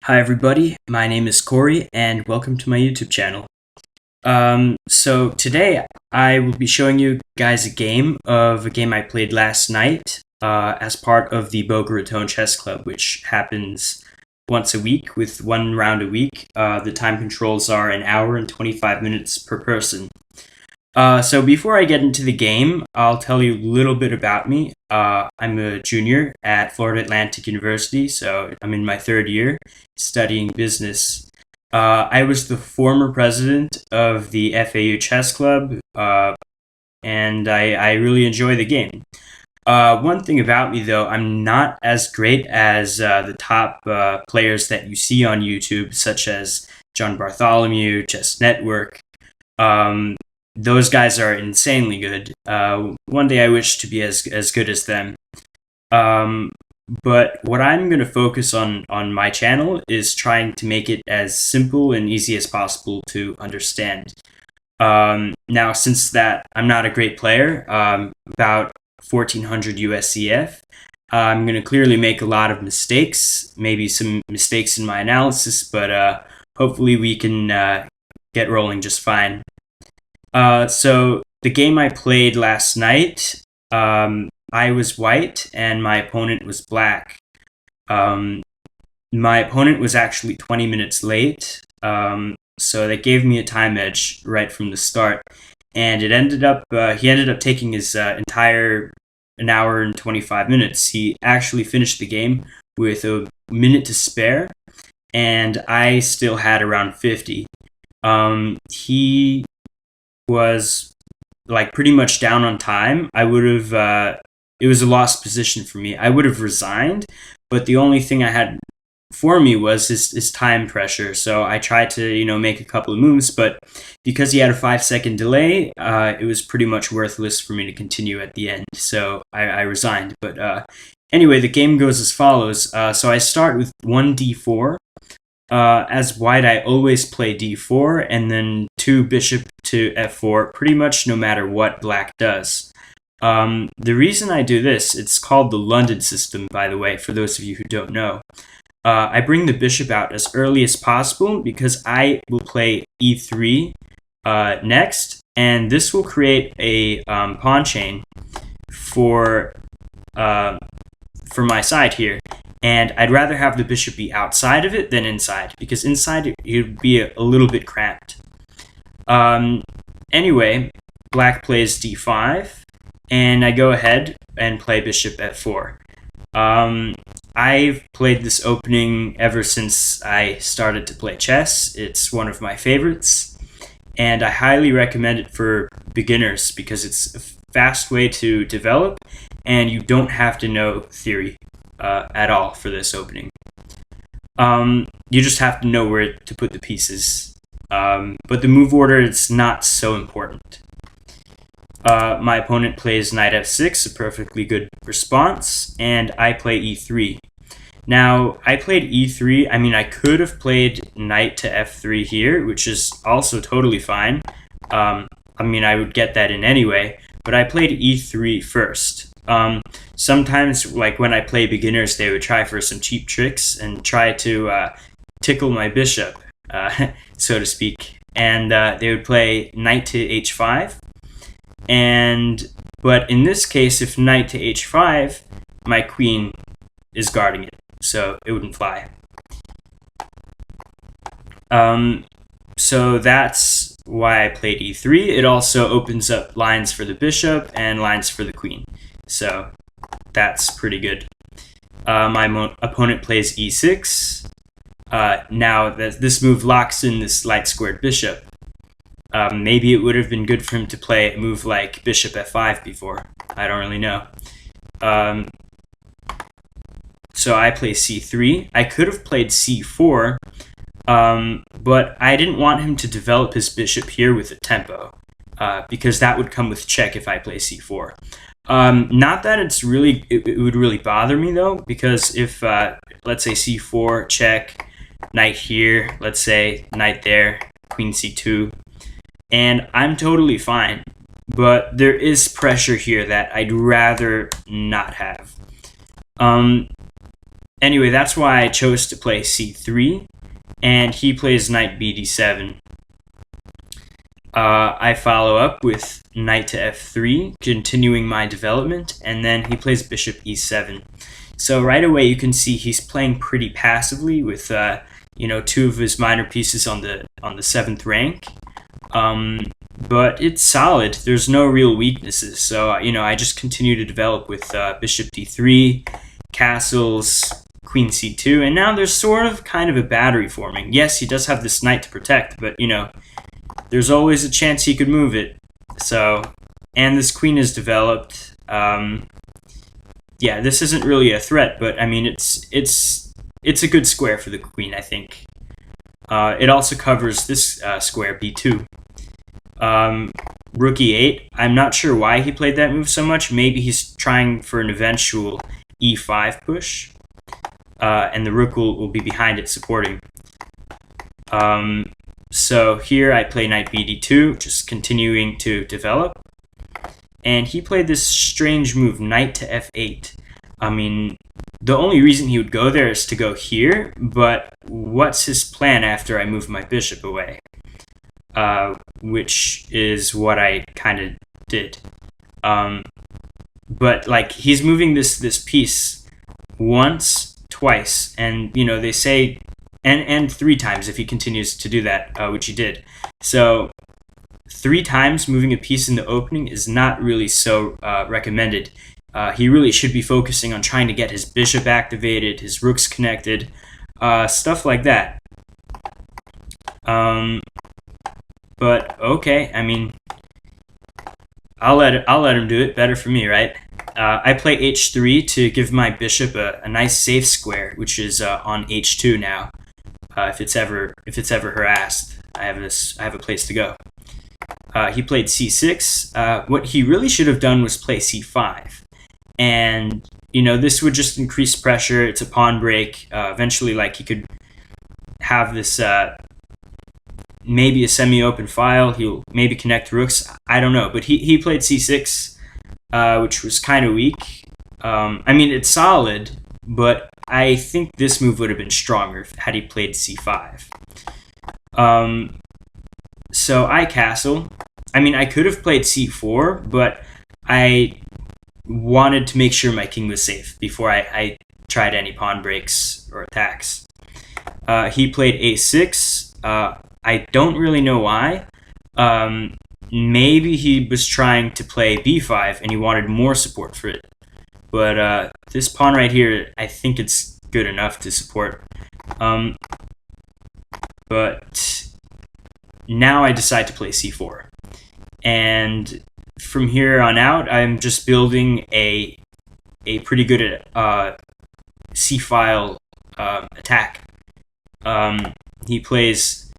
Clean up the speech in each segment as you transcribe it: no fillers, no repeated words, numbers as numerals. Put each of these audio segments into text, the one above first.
Hi everybody, my name is Corey and welcome to my YouTube channel. So today I will be showing you guys a game I played last night as part of the Boca Raton Chess Club, which happens once a week with one round a week. The time controls are an hour and 25 minutes per person. So before I get into the game, I'll tell you a little bit about me. I'm a junior at Florida Atlantic University, so I'm in my third year studying business. I was the former president of the FAU Chess Club, and I really enjoy the game. One thing about me, though, I'm not as great as the top players that you see on YouTube, such as John Bartholomew, Chess Network. Those guys are insanely good. One day I wish to be as good as them. But what I'm going to focus on my channel is trying to make it as simple and easy as possible to understand. Now, since that I'm not a great player, about 1400 USCF, I'm going to clearly make a lot of mistakes, maybe some mistakes in my analysis, but hopefully we can get rolling just fine. So the game I played last night, I was white and my opponent was black. My opponent was actually 20 minutes late, so that gave me a time edge right from the start. And he ended up taking his entire an hour and 25 minutes. He actually finished the game with a minute to spare, and I still had around 50. He was like pretty much down on time. I would have it was a lost position for me. I would have resigned, but the only thing I had for me was his time pressure. So I tried to make a couple of moves, but because he had a 5-second delay, it was pretty much worthless for me to continue at the end. So I resigned. But anyway, the game goes as follows. So I start with 1 d4. As white, I always play d4 and then 2 bishop to f4, pretty much no matter what black does. The reason I do this, it's called the London system, by the way, for those of you who don't know. I bring the bishop out as early as possible because I will play e3 next, and this will create a pawn chain for my side here. And I'd rather have the bishop be outside of it than inside, because inside it would be a little bit cramped. Anyway, black plays d5, and I go ahead and play bishop f4. I've played this opening ever since I started to play chess. It's one of my favorites, and I highly recommend it for beginners because it's a fast way to develop, and you don't have to know theory at all for this opening. You just have to know where to put the pieces. But the move order is not so important. My opponent plays knight f6, a perfectly good response, and I play e3. Now, I played e3. I mean, I could have played knight to f3 here, which is also totally fine. I mean, I would get that in anyway, but I played e3 first. Sometimes, like when I play beginners, they would try for some cheap tricks and try to tickle my bishop, so to speak. And they would play knight to h5. But in this case, if knight to h5, my queen is guarding it, so it wouldn't fly. So that's why I played e3. It also opens up lines for the bishop and lines for the queen. So that's pretty good. My opponent plays e6. Now this move locks in this light squared bishop. Maybe it would have been good for him to play a move like bishop f5 before. I don't really know. So I play c3. I could have played c4, but I didn't want him to develop his bishop here with a tempo, because that would come with check if I play c4. Not that it would really bother me though, because if let's say c4 check, knight here, let's say knight there, queen c2, and I'm totally fine. But there is pressure here that I'd rather not have. Anyway, that's why I chose to play c3, and he plays knight bd7. I follow up with knight to f3, continuing my development, and then he plays bishop e7. So right away you can see he's playing pretty passively with two of his minor pieces on the 7th rank. But it's solid. There's no real weaknesses. So I just continue to develop with bishop d3, castles, queen c2, and now there's sort of kind of a battery forming. Yes, he does have this knight to protect, but there's always a chance he could move it. So, and this queen is developed. This isn't really a threat, but I mean it's a good square for the queen, I think. It also covers this square b2. Rook e8. I'm not sure why he played that move so much. Maybe he's trying for an eventual e5 push, and the rook will be behind it supporting. So here I play knight bd2, just continuing to develop. And he played this strange move, knight to f8. I mean, the only reason he would go there is to go here, but what's his plan after I move my bishop away? Which is what I kind of did. But like, he's moving this piece once, twice, and they say and 3 times if he continues to do that, which he did. So 3 times moving a piece in the opening is not really so recommended. He really should be focusing on trying to get his bishop activated, his rooks connected, stuff like that. But okay, I mean, I'll let him do it. Better for me, right? I play h3 to give my bishop a nice safe square, which is on h2 now. If it's ever harassed, I have a place to go. He played c6. What he really should have done was play c5, and this would just increase pressure. It's a pawn break. Eventually, like, he could have this maybe a semi-open file. He'll maybe connect rooks. I don't know, but he played c6, which was kind of weak. I mean, it's solid, but I think this move would have been stronger had he played c5. So I castle. I mean, I could have played c4, but I wanted to make sure my king was safe before I tried any pawn breaks or attacks. He played a6. I don't really know why. Maybe he was trying to play b5 and he wanted more support for it. But this pawn right here, I think it's good enough to support. But now I decide to play c4. And from here on out, I'm just building a pretty good c-file attack. He plays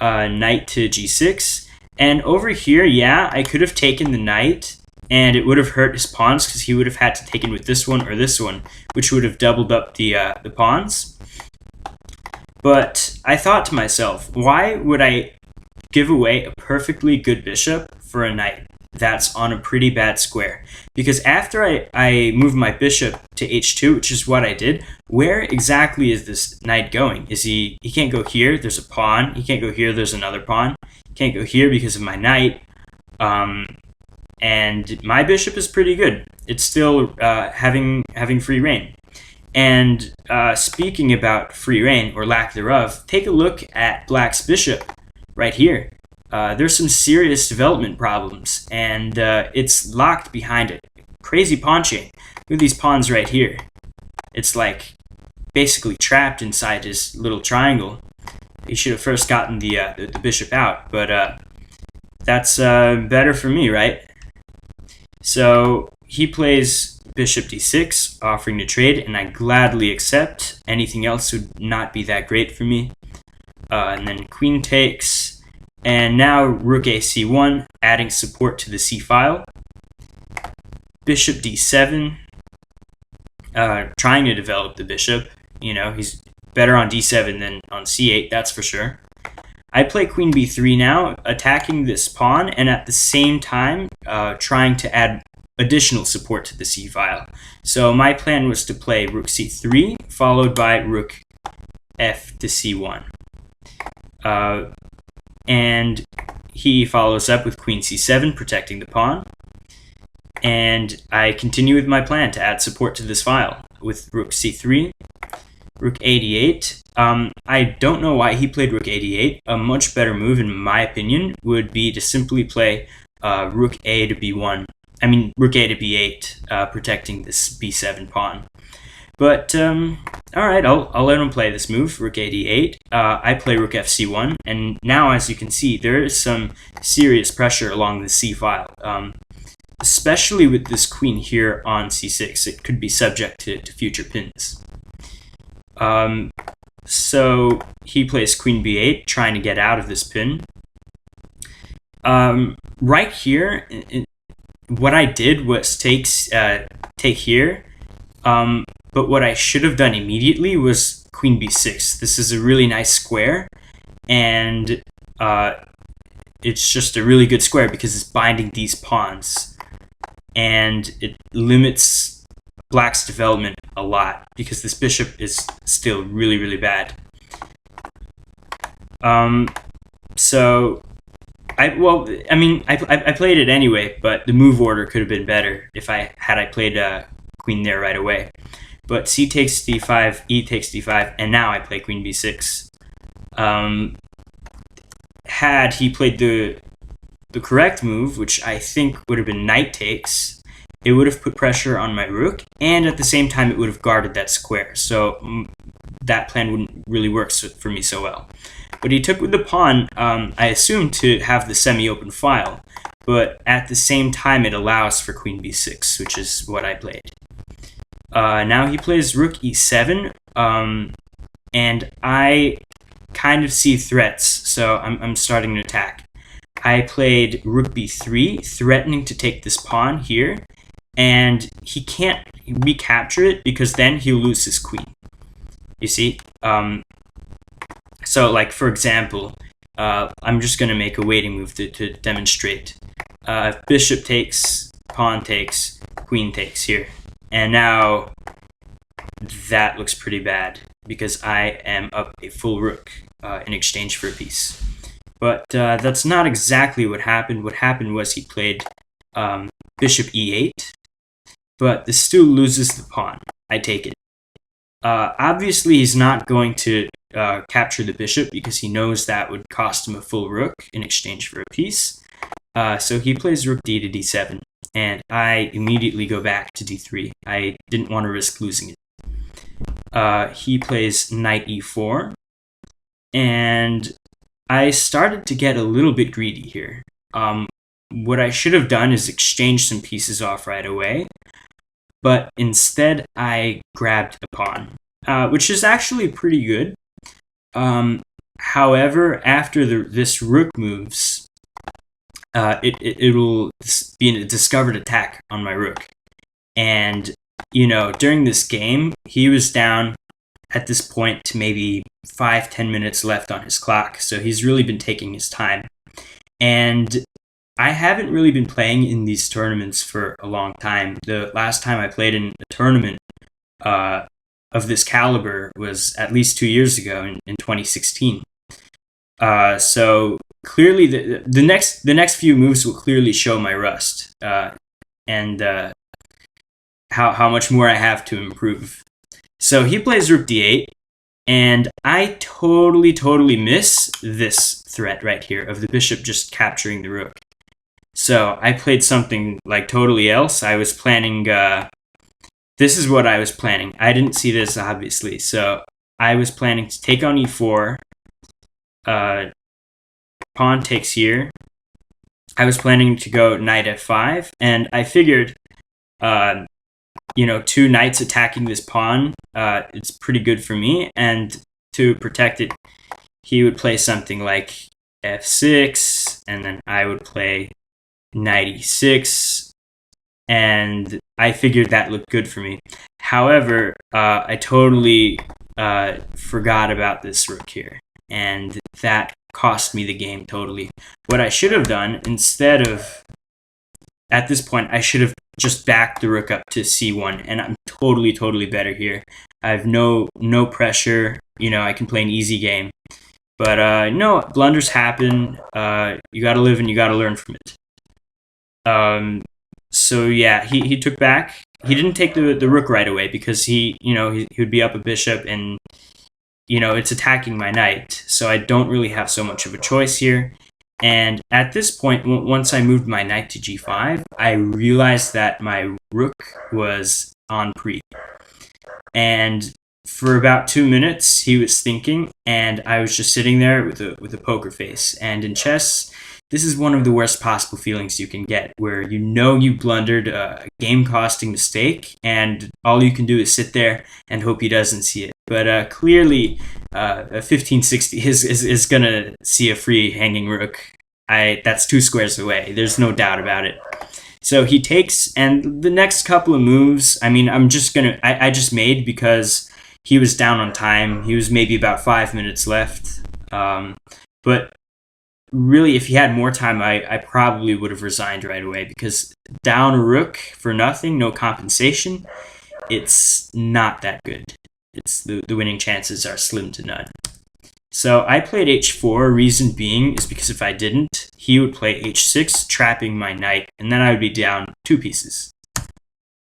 knight to g6. And over here, yeah, I could have taken the knight, and it would have hurt his pawns because he would have had to take in with this one or this one, which would have doubled up the pawns. But I thought to myself, why would I give away a perfectly good bishop for a knight that's on a pretty bad square? Because after I move my bishop to h2, which is what I did, where exactly is this knight going? He can't go here, there's a pawn. He can't go here, there's another pawn. He can't go here because of my knight. And my bishop is pretty good. It's still having free reign. And speaking about free reign, or lack thereof, take a look at Black's bishop right here. There's some serious development problems, and it's locked behind a crazy pawn chain. Look at these pawns right here. It's like basically trapped inside his little triangle. He should have first gotten the bishop out, but that's better for me, right? So he plays bishop d6, offering to trade, and I gladly accept. Anything else would not be that great for me. And then queen takes, and now rook a c1, adding support to the c file. Bishop d7, trying to develop the bishop. He's better on d7 than on c8, that's for sure. I play queen b3 now, attacking this pawn, and at the same time trying to add additional support to the c file. So my plan was to play rook c3 followed by rook f to c1. And he follows up with queen c7, protecting the pawn. And I continue with my plan to add support to this file with rook c3, rook a8. I don't know why he played rook a8. A much better move, in my opinion, would be to simply play rook a to b1. I mean, rook a to b8, protecting this b7 pawn. But, alright, I'll let him play this move, rook a d8. I play rook f c1, and now, as you can see, there is some serious pressure along the c file. Especially with this queen here on c6, it could be subject to future pins. So he plays queen b8, trying to get out of this pin. Right here, what I did was take here, but what I should have done immediately was queen b6. This is a really nice square, and it's just a really good square because it's binding these pawns. And it limits black's development a lot because this bishop is still really, really bad. So I played it anyway, but the move order could have been better if I played queen there right away. But c takes d5, e takes d5, and now I play queen b6. Had he played the correct move, which I think would have been knight takes, it would have put pressure on my rook, and at the same time it would have guarded that square, so that plan wouldn't really work for me so well. But he took with the pawn, I assumed, to have the semi-open file, but at the same time it allows for queen b6, which is what I played. Now he plays rook e7, and I kind of see threats, so I'm starting to attack. I played rook b3, threatening to take this pawn here, and he can't recapture it because then he'll lose his queen. You see? So, like, for example, I'm just going to make a waiting move to demonstrate. Bishop takes, pawn takes, queen takes here. And now that looks pretty bad because I am up a full rook in exchange for a piece. But that's not exactly what happened. What happened was he played bishop e8, but this still loses the pawn. I take it. Obviously, he's not going to capture the bishop because he knows that would cost him a full rook in exchange for a piece. So he plays rook d to d7, and I immediately go back to d3. I didn't want to risk losing it. He plays knight e4, and I started to get a little bit greedy here. What I should have done is exchange some pieces off right away, but instead I grabbed a pawn, which is actually pretty good. However, after this rook moves, it will be a discovered attack on my rook. And, you know, during this game, he was down at this point to maybe 5-10 minutes left on his clock, so he's really been taking his time. And I haven't really been playing in these tournaments for a long time. The last time I played in a tournament of this caliber was at least 2 years ago in 2016. So clearly the next few moves will clearly show my rust and how much more I have to improve. So he plays rook d8, and I totally miss this threat right here of the bishop just capturing the rook. So I played something like totally else. I was planning, this is what I was planning. I didn't see this, obviously. So I was planning to take on e4, pawn takes here. I was planning to go knight f5, and I figured, you know, 2 knights attacking this pawn, it's pretty good for me, and to protect it, he would play something like f6, and then I would play knight e6, and I figured that looked good for me. However, I totally forgot about this rook here, and that cost me the game totally. What I should have done, instead of, at this point, I should have just back the rook up to c1, and I'm totally better here. I have no pressure. I can play an easy game. But no, blunders happen. You got to live and you got to learn from it. So yeah, he took back. He didn't take the rook right away because he would be up a bishop, and it's attacking my knight. So I don't really have so much of a choice here. And at this point, once I moved my knight to g5, I realized that my rook was on pre. And for about 2 minutes, he was thinking, and I was just sitting there with a poker face. And in chess, this is one of the worst possible feelings you can get, where you blundered a game-costing mistake, and all you can do is sit there and hope he doesn't see it. But clearly, a 1560 is gonna see a free hanging rook. That's 2 squares away. There's no doubt about it. So he takes, and the next couple of moves, I just made because he was down on time. He was maybe about 5 minutes left. But really, if he had more time, I probably would have resigned right away, because down a rook for nothing, no compensation, it's not that good. The winning chances are slim to none. So I played h4. Reason being is because if I didn't, he would play h6, trapping my knight, and then I would be down 2 pieces.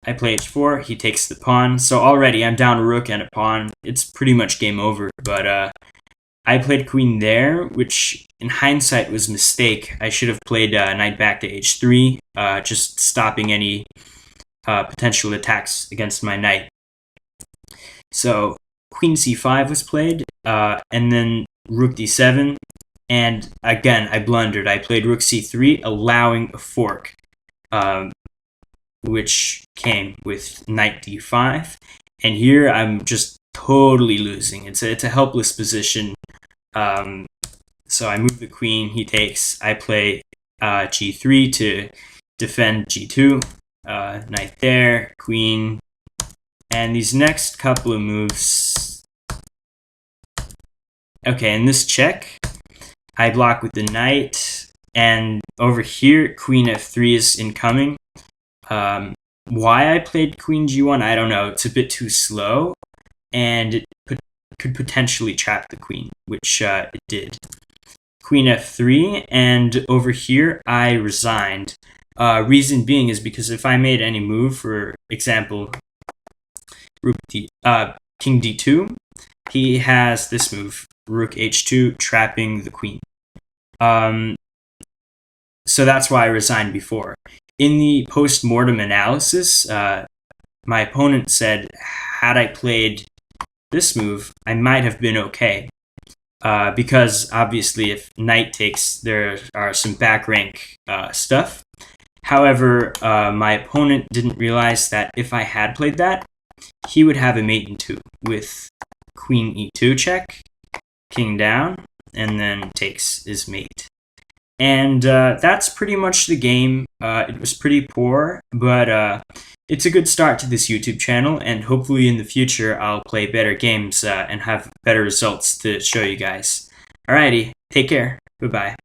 I play h4, he takes the pawn, so already I'm down a rook and a pawn. It's pretty much game over, but I played queen there, which in hindsight was a mistake. I should have played knight back to h3, just stopping any potential attacks against my knight. So queen c5 was played, and then rook d7, and again I blundered. I played rook c3, allowing a fork, which came with knight d5, and here I'm just totally losing. It's a helpless position. So I move the queen, he takes, I play g3 to defend g2, knight there, queen, and these next couple of moves. Okay, in this check, I block with the knight, and over here, queen f3 is incoming. Why I played queen g1, I don't know. It's a bit too slow, and it could potentially trap the queen, which it did. Queen f3, and over here, I resigned. Reason being is because if I made any move, for example, king d2, he has this move, rook h2, trapping the queen. So that's why I resigned before. In the post-mortem analysis, my opponent said, had I played this move, I might have been okay. Because obviously if knight takes, there are some back rank stuff. However, my opponent didn't realize that if I had played that, he would have a mate in 2 with queen e2 check, king down, and then takes his mate. And that's pretty much the game. It was pretty poor, but it's a good start to this YouTube channel, and hopefully in the future I'll play better games and have better results to show you guys. Alrighty, take care. Bye-bye.